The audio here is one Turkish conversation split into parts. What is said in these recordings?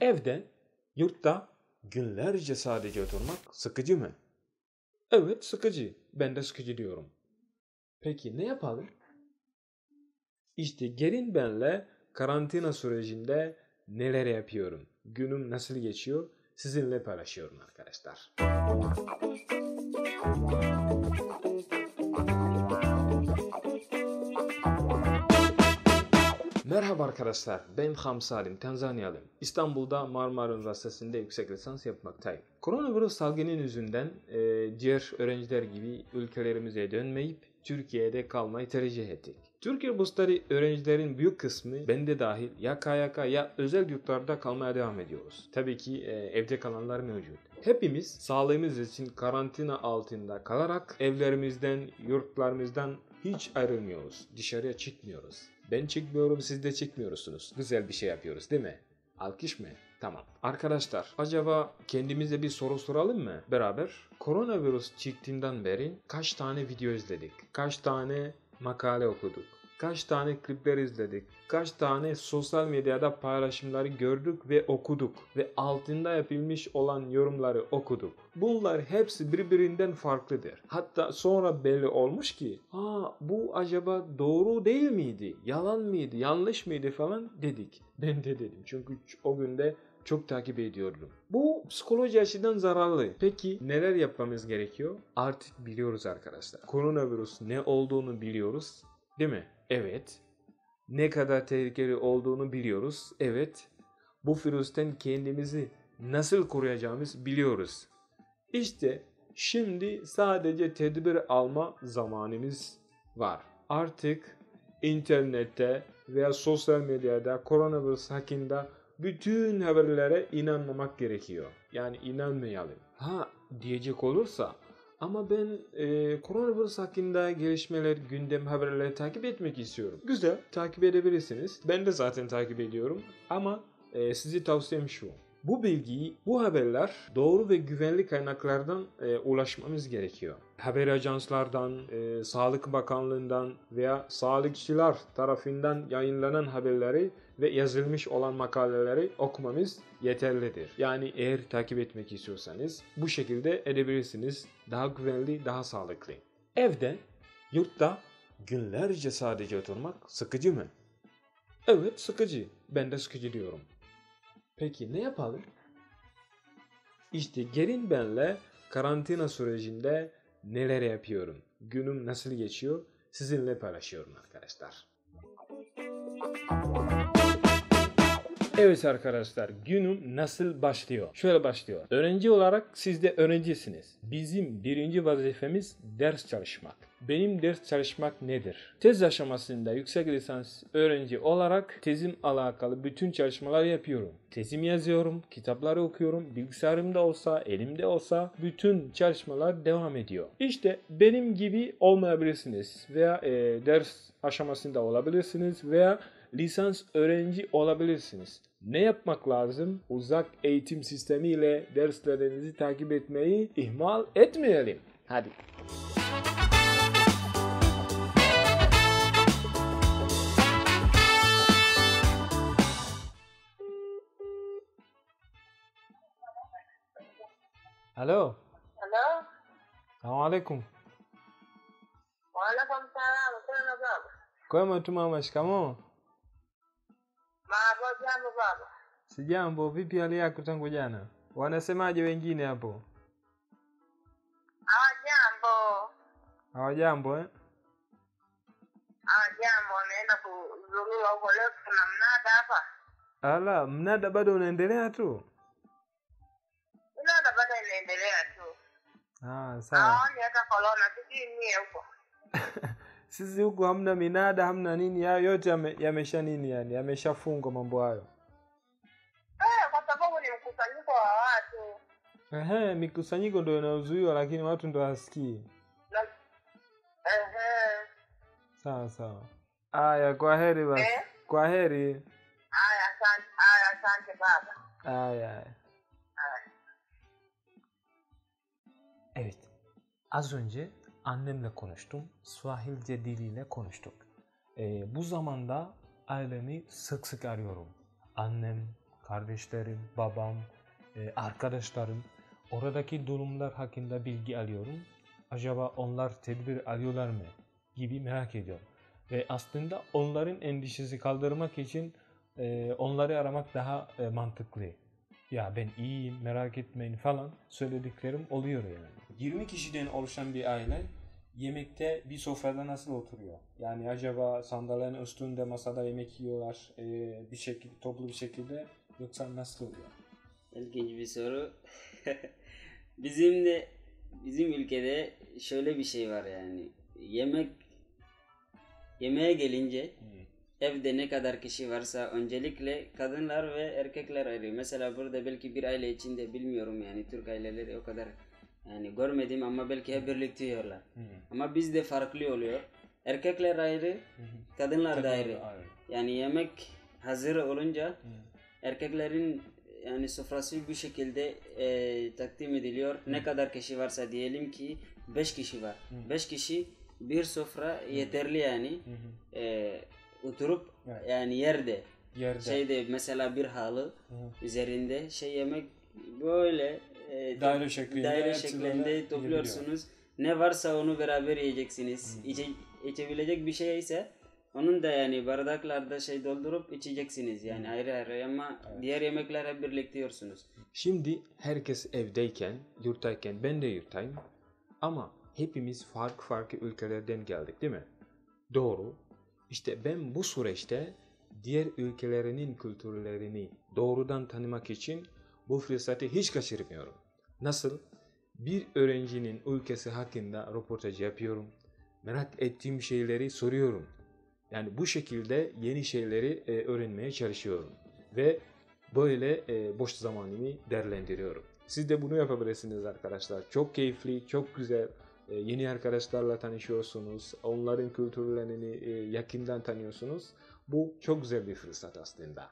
Evde, yurtta günlerce sadece oturmak sıkıcı mı? Evet, sıkıcı. Ben de sıkıcı diyorum. Peki ne yapalım? İşte gelin benle karantina sürecinde neler yapıyorum? Günüm nasıl geçiyor? Sizinle paylaşıyorum arkadaşlar. Merhaba arkadaşlar, ben Hamsalim, Tanzanyalıyım. İstanbul'da Marmara Üniversitesi'nde yüksek lisans yapmaktayım. Koronavirüs salgını yüzünden diğer öğrenciler gibi ülkelerimize dönmeyip Türkiye'de kalmayı tercih ettik. Türkiye bursları öğrencilerin büyük kısmı, ben de dahil, ya KYK ya özel yurtlarda kalmaya devam ediyoruz. Tabii ki evde kalanlar mevcut. Hepimiz sağlığımız için karantina altında kalarak evlerimizden, yurtlarımızdan hiç ayrılmıyoruz. Dışarıya çıkmıyoruz. Ben çıkmıyorum, siz de çıkmıyorsunuz. Güzel bir şey yapıyoruz değil mi? Alkış mı? Tamam. Arkadaşlar, acaba kendimize bir soru soralım mı beraber? Koronavirüs çıktığından beri kaç tane video izledik? Kaç tane makale okuduk? Kaç tane klipler izledik? Kaç tane sosyal medyada paylaşımları gördük ve okuduk? Ve altında yapılmış olan yorumları okuduk. Bunlar hepsi birbirinden farklıdır. Hatta sonra belli olmuş ki bu acaba doğru değil miydi? Yalan mıydı? Yanlış mıydı falan dedik. Ben de dedim. Çünkü o günde çok takip ediyordum. Bu psikoloji açıdan zararlı. Peki neler yapmamız gerekiyor? Artık biliyoruz arkadaşlar. Koronavirüs ne olduğunu biliyoruz. Değil mi? Evet. Ne kadar tehlikeli olduğunu biliyoruz. Evet. Bu virüsten kendimizi nasıl koruyacağımızı biliyoruz. İşte şimdi sadece tedbir alma zamanımız var. Artık internette veya sosyal medyada koronavirüs hakkında bütün haberlere inanmamak gerekiyor. Yani inanmayalım. Diyecek olursa ama ben koronavirüs hakkında gelişmeler, gündem haberleri takip etmek istiyorum. Güzel, takip edebilirsiniz. Ben de zaten takip ediyorum ama size tavsiyem şu. Bu bilgiyi, bu haberler doğru ve güvenli kaynaklardan ulaşmamız gerekiyor. Haber ajanslardan, Sağlık Bakanlığı'ndan veya sağlıkçılar tarafından yayınlanan haberleri ve yazılmış olan makaleleri okumamız yeterlidir. Yani eğer takip etmek istiyorsanız bu şekilde edebilirsiniz. Daha güvenli, daha sağlıklı. Evde, yurtta günlerce sadece oturmak sıkıcı mı? Evet, sıkıcı. Ben de sıkıcı diyorum. Peki ne yapalım? İşte gelin benle karantina sürecinde neler yapıyorum? Günüm nasıl geçiyor? Sizinle paylaşıyorum arkadaşlar. Evet arkadaşlar, günüm nasıl başlıyor? Şöyle başlıyor. Öğrenci olarak siz de öğrencisiniz. Bizim birinci vazifemiz ders çalışmak. Benim ders çalışmak nedir? Tez aşamasında yüksek lisans öğrenci olarak tezim alakalı bütün çalışmalar yapıyorum. Tezimi yazıyorum, kitapları okuyorum, bilgisayarımda olsa, elimde olsa bütün çalışmalar devam ediyor. İşte benim gibi olmayabilirsiniz veya ders aşamasında olabilirsiniz veya lisans öğrenci olabilirsiniz. Ne yapmak lazım? Uzak eğitim sistemiyle derslerinizi takip etmeyi ihmal etmeyelim. Hadi. Halo. Halo. Assalamualaikum. Waalaikumsalam. Kwema baba? Kwema tu mama, shikamoo. Jambo baba. Sijambo, vipi hali yako tangu jana? Wanasemaje wengine hapo? Hawajambo. Hawajambo eh? Hawajambo, wameenda kuzurura huko. Leo kuna mnada hapa. Ala, mnada bado unaendelea tu? Mnada bado inaendelea tu. Sawa. Hawaoni hata corona, sijui mie huko. Sisi huku hamna minada, hamna nini, hayo yote yamesha nini yani, yameshafungwa mambo hayo. Kwa sababu ni mkusanyiko wa watu. Mikusanyiko ndio inazuiwa lakini watu ndio hawasikii. Sawa. Aya, kwa heri basi. Kwa heri. Asante baba. Aya. Evet. Az önce annemle konuştum. Swahilce diliyle konuştuk. Bu zamanda ailemi sık sık arıyorum. Annem, kardeşlerim, babam, arkadaşlarım. Oradaki durumlar hakkında bilgi alıyorum. Acaba onlar tedbir alıyorlar mı gibi merak ediyorum. Ve aslında onların endişesi kaldırmak için onları aramak daha mantıklı. Ya ben iyiyim, merak etmeyin falan söylediklerim oluyor yani. 20 kişiden oluşan bir aile yemekte bir sofrada nasıl oturuyor? Yani acaba sandalyenin üstünde masada yemek yiyorlar bir şekilde, toplu bir şekilde, yoksa nasıl oluyor? İlginç bir soru. Bizim ülkede şöyle bir şey var yani. Yemeğe gelince evde ne kadar kişi varsa öncelikle kadınlar ve erkekler ayrı. Mesela burada belki bir aile içinde bilmiyorum yani Türk aileleri o kadar yani görmedim ama belki hep birlikte yiyorlar. Ama bizde farklı oluyor. Erkekler ayrı, kadınlar da ayrı. Yani yemek hazır olunca erkeklerin yani sofrası bu şekilde takdim ediliyor. Ne kadar kişi varsa diyelim ki 5 kişi var. 5 kişi bir sofra yeterli yani. Oturup yani yerde. Şeyde mesela bir halı üzerinde yemek böyle daire şeklinde topluyorsunuz. Ne varsa onu beraber yiyeceksiniz. İçebilecek bir şey ise onun da yani bardaklarda doldurup içeceksiniz yani ayrı ayrı ama diğer yemekler hep birlikte yiyorsunuz. Şimdi herkes evdeyken, yurttayken, ben de yurttayım ama hepimiz farklı ülkelerden geldik değil mi? Doğru. İşte ben bu süreçte diğer ülkelerinin kültürlerini doğrudan tanımak için bu fırsatı hiç kaçırmıyorum. Nasıl? Bir öğrencinin ülkesi hakkında röportaj yapıyorum. Merak ettiğim şeyleri soruyorum. Yani bu şekilde yeni şeyleri öğrenmeye çalışıyorum. Ve böyle boş zamanımı değerlendiriyorum. Siz de bunu yapabilirsiniz arkadaşlar. Çok keyifli, çok güzel. Yeni arkadaşlarla tanışıyorsunuz. Onların kültürlerini yakından tanıyorsunuz. Bu çok güzel bir fırsat aslında.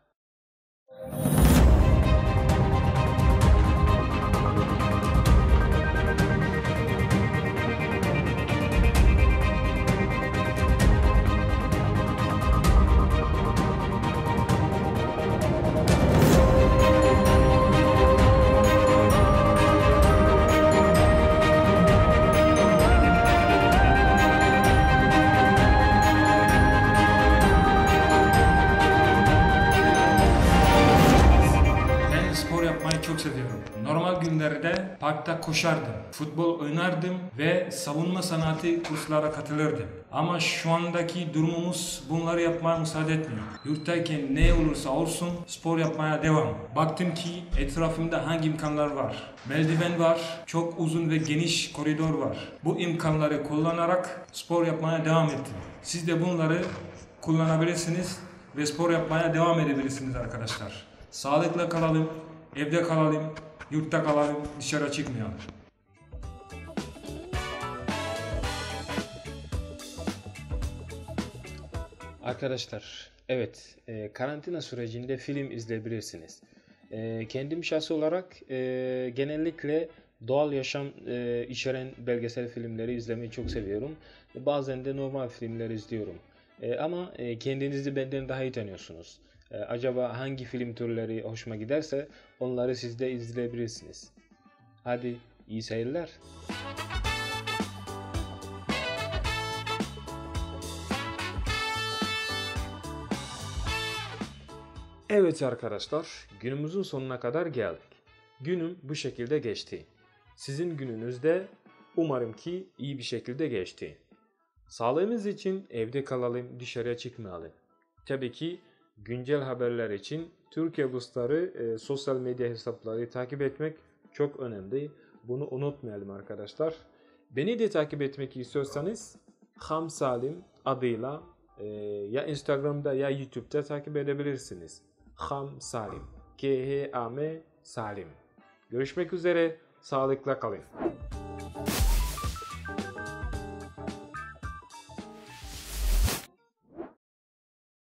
Çok seviyorum. Normal günlerde parkta koşardım, futbol oynardım ve savunma sanatı kurslara katılırdım. Ama şu andaki durumumuz bunları yapmaya müsaade etmiyor. Yurttayken ne olursa olsun spor yapmaya devam. Baktım ki etrafımda hangi imkanlar var. Merdiven var, çok uzun ve geniş koridor var. Bu imkanları kullanarak spor yapmaya devam ettim. Siz de bunları kullanabilirsiniz ve spor yapmaya devam edebilirsiniz arkadaşlar. Sağlıkla kalalım. Evde kalalım, yurtta kalalım, dışarı çıkmayalım. Arkadaşlar, evet, karantina sürecinde film izleyebilirsiniz. Kendim şahsi olarak genellikle doğal yaşam içeren belgesel filmleri izlemeyi çok seviyorum. Bazen de normal filmler izliyorum. Ama kendinizi benden daha iyi tanıyorsunuz. Acaba hangi film türleri hoşuma giderse onları siz de izleyebilirsiniz. Hadi iyi seyirler. Evet arkadaşlar, günümüzün sonuna kadar geldik. Günüm bu şekilde geçti. Sizin gününüz de umarım ki iyi bir şekilde geçti. Sağlığımız için evde kalalım, dışarıya çıkmayalım. Tabii ki güncel haberler için Türkiye Ulusları sosyal medya hesapları takip etmek çok önemli. Bunu unutmayalım arkadaşlar. Beni de takip etmek istiyorsanız Ham Salim adıyla ya Instagram'da ya YouTube'da takip edebilirsiniz. Ham Salim. K-H-A-M Salim. Görüşmek üzere. Sağlıkla kalın.